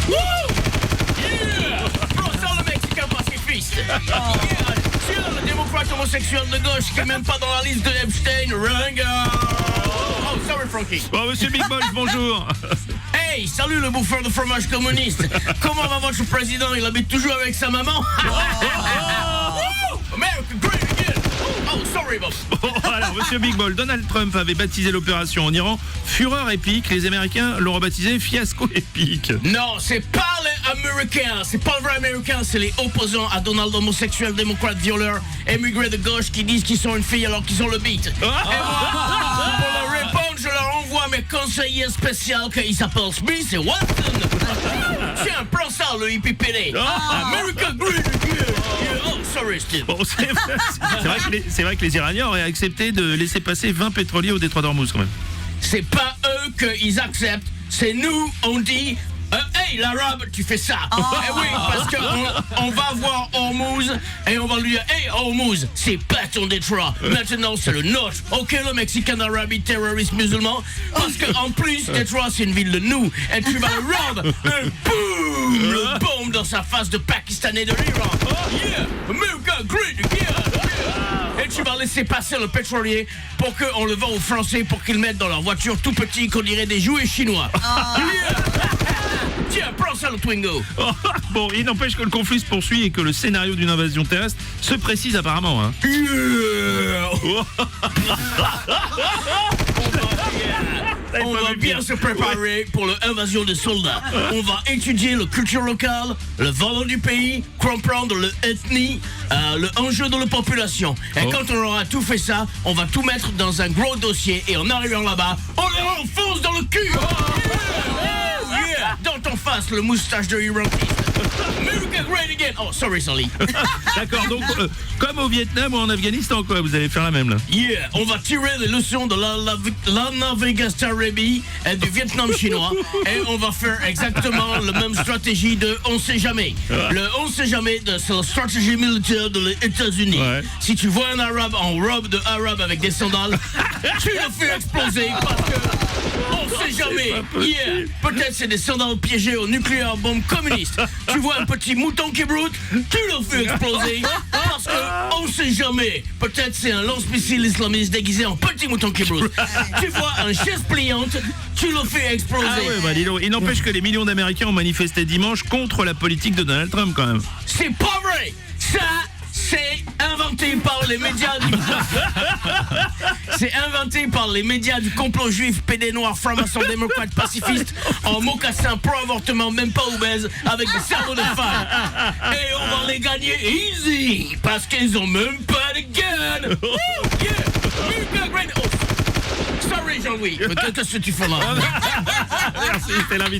Bro, ça le Mexicain pacifiste. Tiens, le démocrate homosexuel de gauche qui est même pas dans la liste de Epstein. Oh, sorry, Frankie. Bon, monsieur Big Boss, bonjour. Hey, salut le bouffeur de fromage communiste. Comment va votre président? Il habite toujours avec sa maman? America great again. Oh, sorry, Bob. Bon, alors, monsieur Big Ball, Donald Trump avait baptisé l'opération en Iran Fureur épique. Les Américains l'ont rebaptisé Fiasco épique. Non, c'est pas les Américains. C'est pas le vrai Américain. C'est les opposants à Donald, homosexuel, démocrate, violeur, émigré de gauche qui disent qu'ils sont une fille alors qu'ils ont le beat. Et moi, pour leur répondre, je leur envoie mes conseillers spéciaux qui s'appellent Smith et Watson. Tiens, prends ça, le hippie pédé. America great again. Oh, sorry, Steve. Bon, c'est vrai que les Iraniens auraient accepté de laisser passer 20 pétroliers au détroit d'Ormuz quand même. C'est pas eux qu'ils acceptent, c'est nous, on dit hey l'arabe, tu fais ça. Eh oui, parce qu'on va voir Hormuz et on va lui dire hey Hormuz, c'est pas ton détroit. Maintenant c'est le nôtre. Ok, le Mexicain arabe terroriste musulman. Parce qu'en plus, Détroit c'est une ville de nous. Et tu vas le rendre et boum, le bombe dans sa face de Pakistanais de l'Iran. Yeah, America great again. Et tu vas laisser passer le pétrolier pour qu'on le vende aux Français pour qu'ils mettent dans leur voiture tout petit qu'on dirait des jouets chinois. Yeah. Tiens, prends ça le Twingo. Bon, il n'empêche que le conflit se poursuit et que le scénario d'une invasion terrestre se précise apparemment. Hein. Yeah. On va bien se préparer pour l'invasion des soldats. On va étudier la culture locale, le valeur du pays, comprendre l'ethnie, le enjeu de la population. Et quand on aura tout fait ça, on va tout mettre dans un gros dossier et en arrivant là-bas, on les enfonce dans le cul. Yeah. Dans ton face, le moustache de Iraqiste. America great again. Oh, sorry, Sally. D'accord, donc comme au Vietnam ou en Afghanistan, quoi, vous allez faire la même là. Yeah, on va tirer les leçons de la Navigastarabi et du Vietnam chinois et on va faire exactement la même stratégie de on sait jamais. Le on sait jamais, c'est la stratégie militaire des États-Unis. Ouais. Si tu vois un arabe en robe de arabe avec des sandales, tu le fais exploser parce que on sait jamais. Yeah, peut-être c'est des sandales piégées au nucléaire bombe communiste. Tu vois un petit mouton qui broute, tu le fais exploser parce que on sait jamais. Peut-être c'est un lance-missile islamiste déguisé en petit mouton qui broute. Tu vois un chaise pliante, tu le fais exploser. Ah ouais, bah dis donc, il n'empêche que les millions d'Américains ont manifesté dimanche contre la politique de Donald Trump quand même. C'est pas vrai. Ça, c'est inventé par les médias du... C'est inventé par les médias du complot juif, pédé noir, franc-maçon, démocrate, pacifiste, en mocassin, pro-avortement, même pas obèse, avec des cerveaux de femmes. Et on va les gagner easy, parce qu'ils ont même pas de gun. Yeah, great. Oh. Sorry Jean-Louis, mais qu'est-ce que tu fais là? Merci, c'était l'invité.